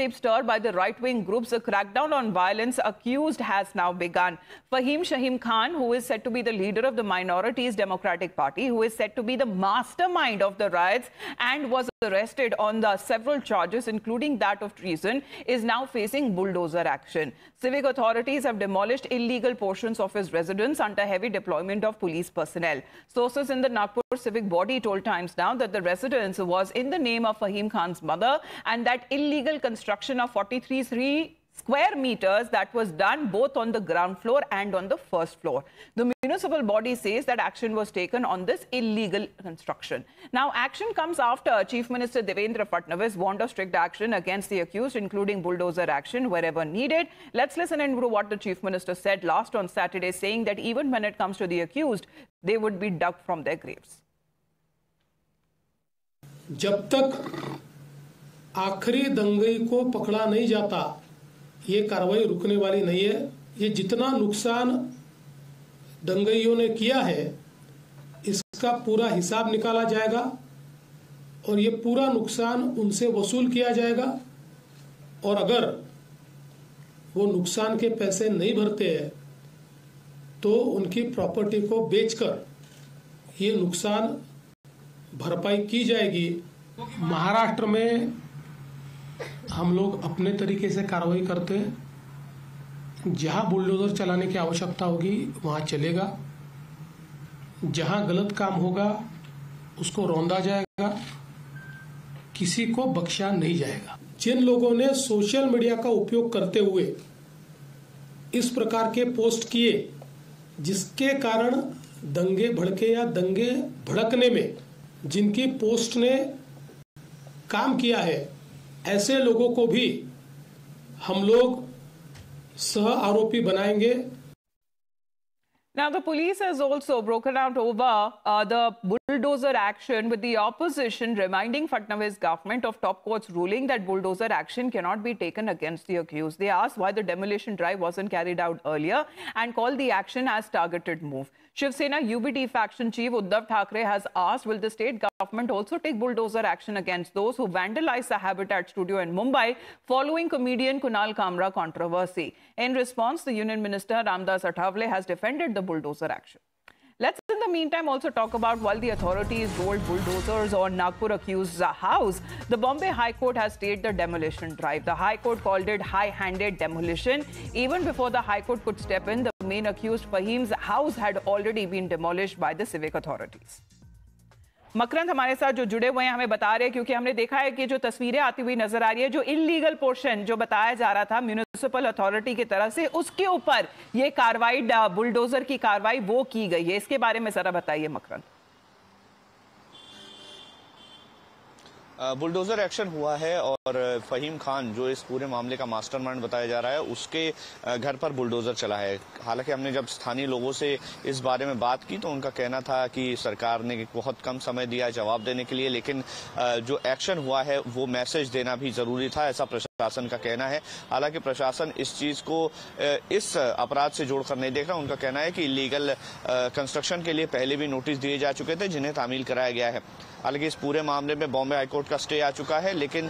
stirred by the right-wing groups, a crackdown on violence accused has now begun. Fahim Shahim Khan, who is said to be the leader of the Minorities Democratic Party, who is said to be the mastermind of the riots and was arrested on the several charges, including that of treason, is now facing bulldozer action. Civic authorities have demolished illegal portions of his residence under heavy deployment of police personnel. Sources in the Nagpur civic body told Times Now that the residence was in the name of Fahim Khan's mother and that illegal construction of 43 square meters that was done both on the ground floor and on the first floor. The municipal body says that action was taken on this illegal construction. Now, action comes after Chief Minister Devendra Fadnavis warned of strict action against the accused, including bulldozer action wherever needed. Let's listen into what the Chief Minister said last on Saturday, saying that even when it comes to the accused, they would be dug from their graves. जब तक आखिरी दंगई को पकड़ा नहीं जाता, ये कार्रवाई रुकने वाली नहीं है। ये जितना नुकसान दंगइयों ने किया है, इसका पूरा हिसाब निकाला जाएगा और ये पूरा नुकसान उनसे वसूल किया जाएगा। और अगर वो नुकसान के पैसे नहीं भरते हैं, तो उनकी प्रॉपर्टी को बेचकर ये नुकसान भरपाई की जाएगी। महाराष्ट्र में हम लोग अपने तरीके से कार्रवाई करते हैं। जहां बुलडोजर चलाने की आवश्यकता होगी वहां चलेगा, जहां गलत काम होगा उसको रौंदा जाएगा, किसी को बख्शा नहीं जाएगा। जिन लोगों ने सोशल मीडिया का उपयोग करते हुए इस प्रकार के पोस्ट किए, जिसके कारण दंगे भड़के या दंगे भड़कने में जिनकी पोस्ट ने काम किया है, ऐसे लोगों को भी हम लोग सह आरोपी बनाएंगे। Now, the police has also broken out over the bulldozer action, with the opposition reminding Fadnavis government of top court's ruling that bulldozer action cannot be taken against the accused. They asked why the demolition drive wasn't carried out earlier and called the action as targeted move. Shiv Sena UBT faction chief Uddhav Thackeray has asked, will the state government also take bulldozer action against those who vandalized the Habitat studio in Mumbai following comedian Kunal Kamra controversy? In response, the Union Minister Ramdas Athavale has defended the bulldozer action. Let's in the meantime also talk about, while the authorities rolled bulldozers on Nagpur accused's house, the Bombay High Court has stayed the demolition drive. The High Court called it high-handed demolition. Even before the High Court could step in, the main accused Fahim's house had already been demolished by the civic authorities. मकरंद हमारे साथ जो जुड़े हुए हैं हमें बता रहे हैं, क्योंकि हमने देखा है कि जो तस्वीरें आती हुई नजर आ रही है, जो इलीगल पोर्शन जो बताया जा रहा था म्युनिसिपल अथॉरिटी की तरफ से, उसके ऊपर ये कार्रवाई, बुलडोजर की कार्रवाई वो की गई है। इसके बारे में जरा बताइए मकरंद। बुलडोजर एक्शन हुआ है और फहीम खान जो इस पूरे मामले का मास्टरमाइंड बताया जा रहा है, उसके घर पर बुलडोजर चला है। हालांकि हमने जब स्थानीय लोगों से इस बारे में बात की तो उनका कहना था कि सरकार ने बहुत कम समय दिया है जवाब देने के लिए, लेकिन जो एक्शन हुआ है वो मैसेज देना भी जरूरी था, ऐसा प्रशासन का कहना है। हालांकि प्रशासन इस चीज को इस अपराध से जोड़कर नहीं देख रहा। उनका कहना है कि इलीगल कंस्ट्रक्शन के लिए पहले भी नोटिस दिए जा चुके थे, जिन्हें तामील कराया गया है। हालांकि इस पूरे मामले में बॉम्बे हाईकोर्ट का स्टे आ चुका है, लेकिन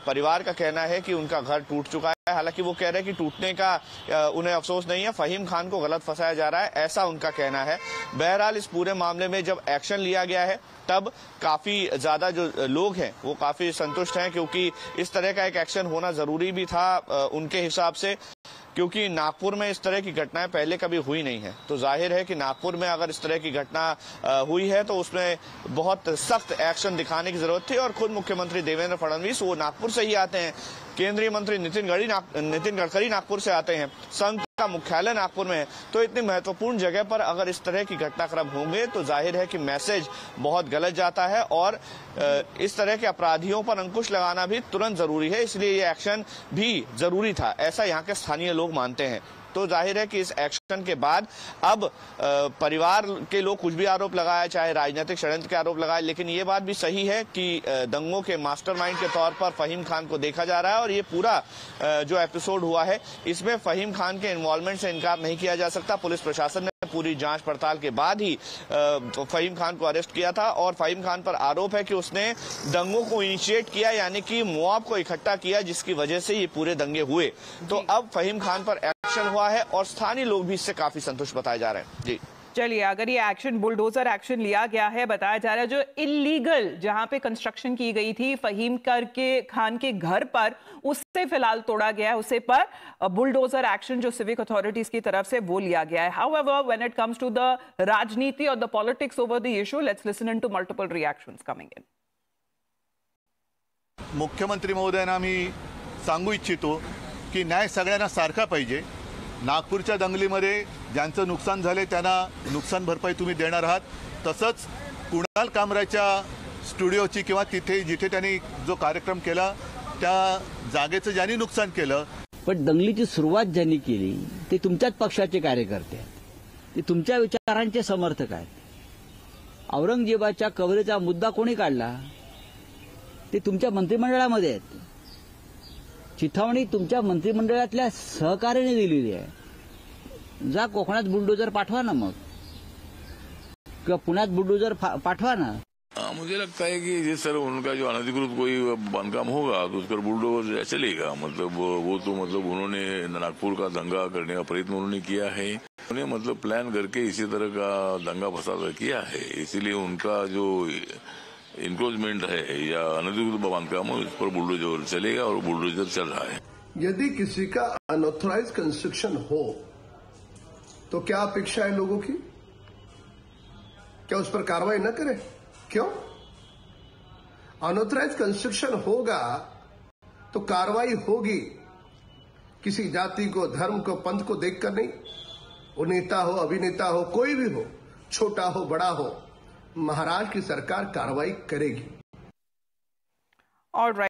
परिवार का कहना है कि उनका घर टूट चुका है। हालांकि वो कह रहे हैं कि टूटने का उन्हें अफसोस नहीं है, फहीम खान को गलत फंसाया जा रहा है, ऐसा उनका कहना है। बहरहाल इस पूरे मामले में जब एक्शन लिया गया है तब काफी ज्यादा जो लोग हैं वो काफी संतुष्ट हैं, क्योंकि इस तरह का एक एक्शन होना जरूरी भी था उनके हिसाब से, क्योंकि नागपुर में इस तरह की घटनाएं पहले कभी हुई नहीं है। तो जाहिर है कि नागपुर में अगर इस तरह की घटना हुई है तो उसमें बहुत सख्त एक्शन दिखाने की जरूरत थी। और खुद मुख्यमंत्री देवेंद्र फडणवीस वो नागपुर से ही आते हैं, केंद्रीय मंत्री नितिन गडकरी नागपुर से आते हैं, संघ का मुख्यालय नागपुर में है। तो इतनी महत्वपूर्ण जगह पर अगर इस तरह की घटनाक्रम होंगे तो जाहिर है कि मैसेज बहुत गलत जाता है और इस तरह के अपराधियों पर अंकुश लगाना भी तुरंत जरूरी है। इसलिए ये एक्शन भी जरूरी था, ऐसा यहाँ के स्थानीय लोग मानते हैं। तो जाहिर है कि इस एक्शन के बाद अब परिवार के लोग कुछ भी आरोप लगाए, चाहे राजनीतिक षड्यंत्र के आरोप लगाए, लेकिन ये बात भी सही है कि दंगों के मास्टरमाइंड के तौर पर फहीम खान को देखा जा रहा है। और ये पूरा जो एपिसोड हुआ है इसमें फहीम खान के इन्वॉल्वमेंट से इनकार नहीं किया जा सकता। पुलिस प्रशासन ने पूरी जांच पड़ताल के बाद ही फहीम खान को अरेस्ट किया था। और फहीम खान पर आरोप है कि उसने दंगों को इनिशिएट किया, यानी कि मॉब को इकट्ठा किया, जिसकी वजह से ये पूरे दंगे हुए। तो अब फहीम खान पर एक्शन हुआ है और स्थानीय लोग भी इससे काफी संतुष्ट बताए जा रहे हैं। जी चलिए, अगर ये एक्शन बुलडोजर एक्शन लिया गया है, बताया जा रहा है जो इलीगल जहां पे कंस्ट्रक्शन की गई थी फहीम खान के घर पर, उससे फिलहाल तोड़ा गया है, उसे पर बुलडोजर एक्शन जो सिविक अथॉरिटीज की तरफ से वो लिया गया है। However, when it comes to the राजनीति और the politics over the issue, let's listen into multiple reactions coming in. मुख्यमंत्री महोदयांना मी सांगू इच्छितो की न्याय सगळ्यांना सारखा पाहिजे। नागपूरच्या दंगलीमध्ये ज्यांचं नुकसान झाले त्यांना नुकसान भरपाई तुम्ही देणार आहात। तसंच कुणाल कामराच्या स्टुडिओची किंवा तिथे जिथे त्यांनी जो कार्यक्रम केला त्या जागेचं ज्यांनी नुकसान केलं, पण दंगलीची सुरुवात ज्यांनी केली ते तुमच्याच पक्षाचे कार्यकर्ते आहेत, ते तुमच्या विचारांचे समर्थक आहेत। औरंगजेबाच्या कबरेचा मुद्दा कोणी काढला? ते तुमच्या मंत्रिमंडळामध्ये आहेत। चिथावणी तुमच्या मंत्रिमंडळातल्या सहकार्याने दिलेली आहे। जा कोकणात बुलडोजर पाठवा ना, मग किंवा पुण्यात बुलडोजर पाठवा ना। मुझे लगता है कि जिस तरह उनका जो अनधिकृत कोई बांधकाम होगा तो उस पर बुलडोजर चलेगा। मतलब वो तो मतलब उन्होंने नागपुर का दंगा करने का प्रयत्न उन्होंने किया है, उन्हें मतलब प्लान करके इसी तरह का दंगा फसाद किया है। इसीलिए उनका जो इंक्रोचमेंट है या अनधिकृत बांधकाम हो, इस पर बुलडोजर चलेगा और बुलडोजर चल रहा है। यदि किसी का अनऑथराइज कंस्ट्रक्शन हो तो क्या अपेक्षा है लोगों की? क्या उस पर कार्रवाई न करें? क्यों? अनऑथराइज कंस्ट्रक्शन होगा तो कार्रवाई होगी, किसी जाति को, धर्म को, पंथ को देखकर नहीं। वो नेता हो, अभिनेता हो, कोई भी हो, छोटा हो, बड़ा हो, महाराष्ट्र की सरकार कार्रवाई करेगी। ऑलराइट।